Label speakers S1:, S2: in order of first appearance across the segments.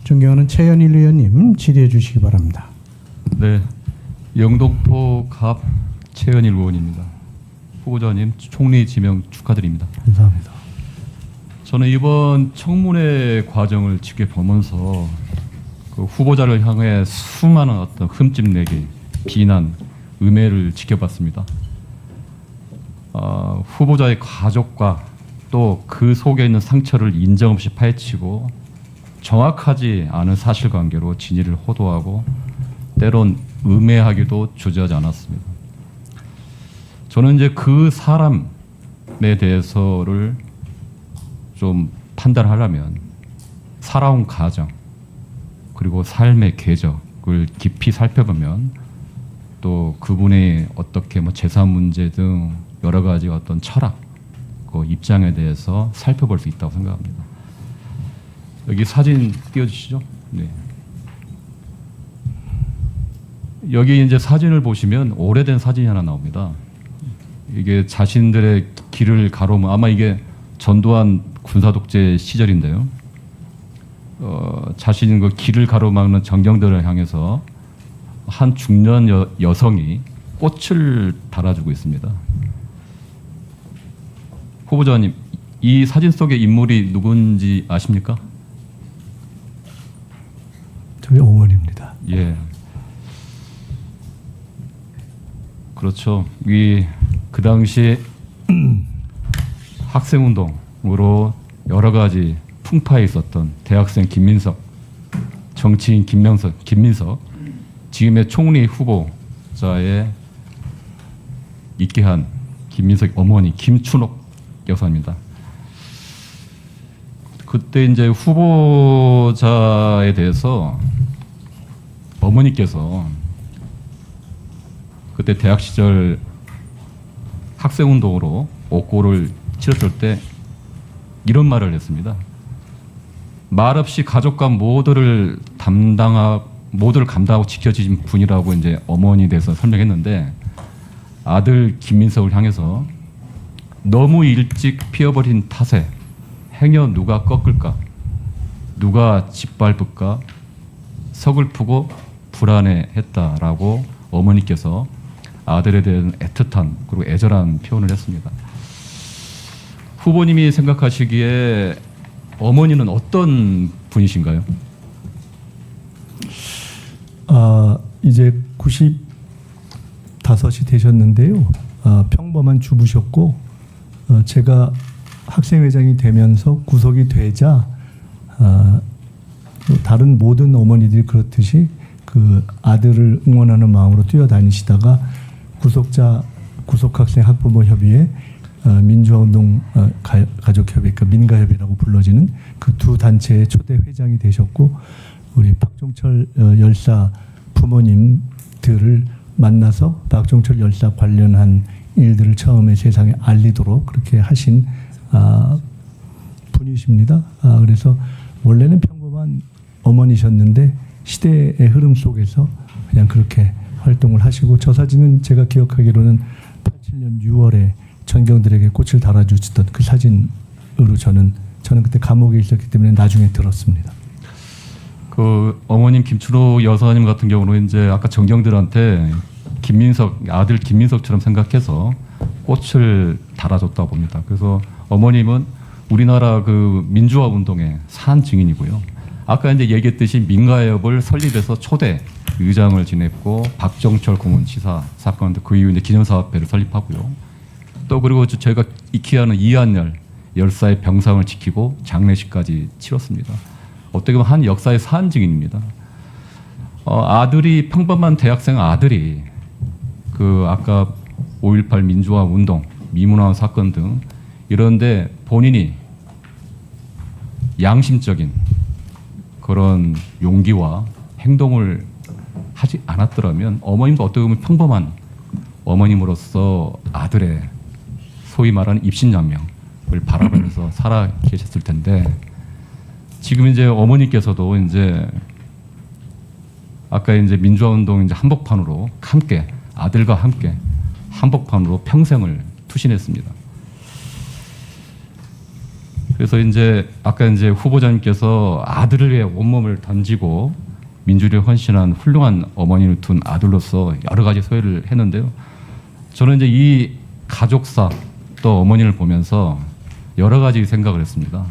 S1: 존경하는 최현일 의원님 질의해 주시기 바랍니다.
S2: 네, 영등포 갑 최현일 의원입니다. 후보자님 총리 지명 축하드립니다.
S1: 감사합니다.
S2: 저는 이번 청문회 과정을 지켜보면서 그 후보자를 향해 수많은 어떤 흠집내기, 비난, 음해를 지켜봤습니다. 후보자의 가족과 또 그 속에 있는 상처를 인정 없이 파헤치고 정확하지 않은 사실관계로 진위를 호도하고 때론 음해하기도 주저하지 않았습니다. 저는 이제 그 사람에 대해서를 좀 판단하려면 살아온 가정 그리고 삶의 궤적을 깊이 살펴보면 또 그분의 어떻게 뭐 재산 문제 등 여러 가지 어떤 철학 그 입장에 대해서 살펴볼 수 있다고 생각합니다. 여기 사진 띄워주시죠. 네. 여기 이제 사진을 보시면 오래된 사진이 하나 나옵니다. 이게 자신들의 길을 가로면 아마 이게 전두환 군사독재 시절인데요. 자신의 그 길을 가로막는 정경들을 향해서 한 중년 여성이 꽃을 달아주고 있습니다. 후보자님, 이 사진 속의 인물이 누군지 아십니까?
S1: 저희 어머니입니다.
S2: 예. 그렇죠. 그 당시 학생운동으로 여러 가지 풍파에 있었던 대학생 김민석, 정치인 김민석, 지금의 총리 후보자에 있게 한 김민석 어머니 김춘옥 여사입니다. 그때 이제 후보자에 대해서 어머니께서 그때 대학 시절 학생운동으로 옥고를 치렀을 때 이런 말을 했습니다. 말없이 가족과 모두를 감당하고 지켜주신 분이라고 이제 어머니에 대해서 설명했는데 아들 김민석을 향해서 너무 일찍 피어버린 탓에 행여 누가 꺾을까, 누가 짓밟을까 서글프고 불안해했다라고 어머니께서 아들에 대한 애틋한 그리고 애절한 표현을 했습니다. 후보님이 생각하시기에 어머니는 어떤 분이신가요?
S3: 이제 95이 되셨는데요. 평범한 주부셨고 제가 학생회장이 되면서 구속이 되자 다른 모든 어머니들이 그렇듯이 그 아들을 응원하는 마음으로 뛰어다니시다가 구속학생 학부모 협의회 민주화운동 가족협의 그 민가협이라고 불러지는 그 두 단체의 초대 회장이 되셨고 우리 박종철 열사 부모님들을 만나서 박종철 열사 관련한 일들을 처음에 세상에 알리도록 그렇게 하신 분이십니다. 그래서 원래는 평범한 어머니셨는데 시대의 흐름 속에서 그냥 그렇게 활동을 하시고 저 사진은 제가 기억하기로는 87년 6월에 전경들에게 꽃을 달아주시던 그 사진으로 저는 그때 감옥에 있었기 때문에 나중에 들었습니다.
S2: 그 어머님 김춘호 여사님 같은 경우는 이제 아까 정경들한테 아들 김민석처럼 생각해서 꽃을 달아줬다고 봅니다. 그래서 어머님은 우리나라 그 민주화 운동의 산 증인이고요. 아까 이제 얘기했듯이 민가협을 설립해서 초대 의장을 지냈고 박정철 고문치사 사건도 그 이후 이제 기념사업회를 설립하고요. 또 그리고 저희가 익히 아는 이한열 열사의 병상을 지키고 장례식까지 치렀습니다. 어떻게 보면 한 역사의 산 증인입니다. 아들이 평범한 대학생 아들이 그 아까 5.18 민주화 운동, 미문화 사건 등 이런데 본인이 양심적인 그런 용기와 행동을 하지 않았더라면 어머님도 어떻게 보면 평범한 어머님으로서 아들의 소위 말하는 입신양명을 바라보면서 살아 계셨을 텐데 지금 이제 어머니께서도 이제 아까 이제 민주화 운동 이제 한복판으로 함께 아들과 함께 한복판으로 평생을 투신했습니다. 그래서 이제 아까 이제 후보자님께서 아들을 위해 온몸을 던지고 민주주의에 헌신한 훌륭한 어머니를 둔 아들로서 여러 가지 소회를 했는데요. 저는 이제 이 가족사 또 어머니를 보면서 여러 가지 생각을 했습니다.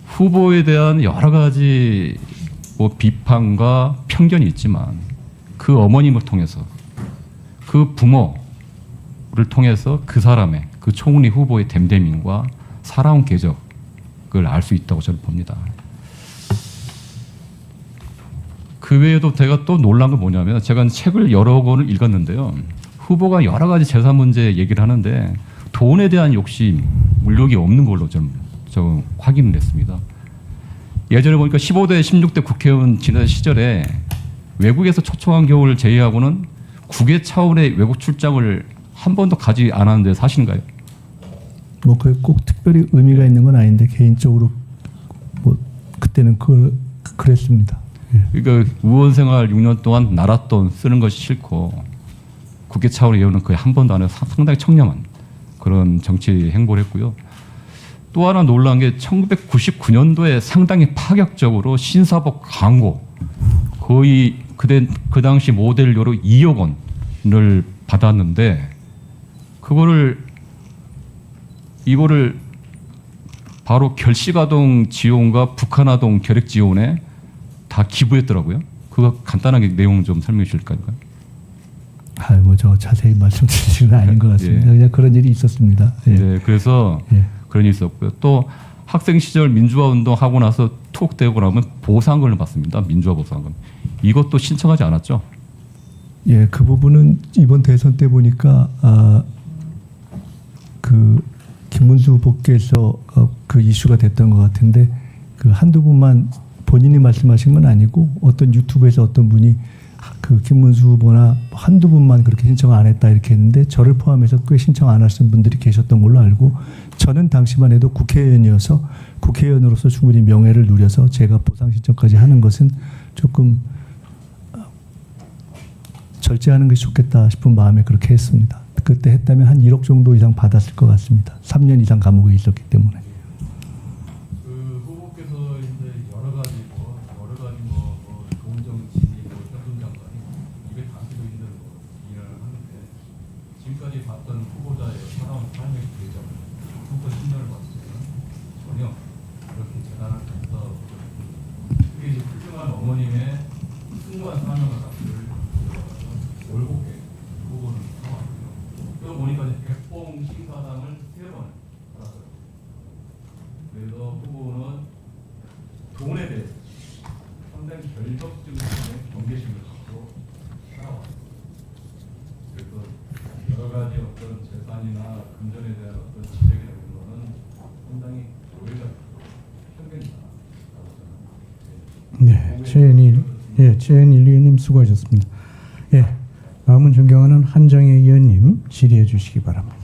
S2: 후보에 대한 여러 가지 뭐 비판과 편견이 있지만 그 어머님을 통해서 그 부모를 통해서 그 사람의 그 총리 후보의 댐댐임과 살아온 궤적을 알 수 있다고 저는 봅니다. 그 외에도 제가 또 놀란 건 뭐냐면 제가 책을 여러 권을 읽었는데요. 후보가 여러 가지 재산 문제 얘기를 하는데 돈에 대한 욕심, 물욕이 없는 걸로 좀 확인을 했습니다. 예전에 보니까 15대, 16대 국회의원 지난 시절에 외국에서 초청한 경우를 제외하고는 국외 차원의 외국 출장을 한 번도 가지 않았는데 사실인가요?
S3: 뭐 그게 꼭 특별히 의미가 있는 건 아닌데 개인적으로 뭐 그때는 그랬습니다.
S2: 그러니까 의원 생활 6년 동안 나라 돈 쓰는 것이 싫고 국회 차원의 예우는 거의 한 번도 안 해서 상당히 청렴한 그런 정치 행보를 했고요. 또 하나 놀란 게 1999년도에 상당히 파격적으로 신사복 광고 거의 그 당시 모델료로 2억 원을 받았는데 이거를 바로 결식아동 지원과 북한아동 결핵 지원에 다 기부했더라고요. 그거 간단하게 내용 좀 설명해 주실까요?
S3: 뭐 저 자세히 말씀드릴 건 아닌 것 같습니다.
S2: 예.
S3: 그냥 그런 일이 있었습니다. 예.
S2: 네, 그래서
S3: 예.
S2: 그런 일이 있었고요. 또 학생 시절 민주화 운동 하고 나서 투옥되고 나면 보상금을 받습니다. 민주화 보상금. 이것도 신청하지 않았죠?
S3: 예, 그 부분은 이번 대선 때 보니까 그 김문수 후보께서 그 이슈가 됐던 것 같은데 그 한두 분만 본인이 말씀하신 건 아니고 어떤 유튜브에서 어떤 분이 그 김문수 후보나 한두 분만 그렇게 신청 안 했다 이렇게 했는데 저를 포함해서 꽤 신청 안 하신 분들이 계셨던 걸로 알고 저는 당시만 해도 국회의원이어서 국회의원으로서 충분히 명예를 누려서 제가 보상 신청까지 하는 것은 조금 절제하는 것이 좋겠다 싶은 마음에 그렇게 했습니다. 그때 했다면 한 1억 정도 이상 받았을 것 같습니다. 3년 이상 감옥에 있었기 때문에.
S2: 그 후보께서 이제 여러 가지 좋은 정치, 현금 장관이 입에 담기도 힘든 일을 하는데 지금까지 봤던 후보자의 살아온 삶의 궤적, 후보 10년을 봤을 때는 전혀 그렇게 재단을 해서 특히 훌륭한 어머님의 숭고한 사명을 갖기를 올곧게 후보는 삼았고요. 또 보니까 백봉 신사당을 3번 받았어요. 그래서 후보는 돈에 대해서 상당히 결격적인 경계심을 갖고 살아왔어요. 그래서 여러 가지 어떤 재산이나 금전에 대한 어떤 지적이나 이런 거는 상당히 오래전 편견이다.
S1: 네, 최현일 의원님 수고하셨습니다. 예, 다음은 존경하는 한정혜 의원님 질의해 주시기 바랍니다.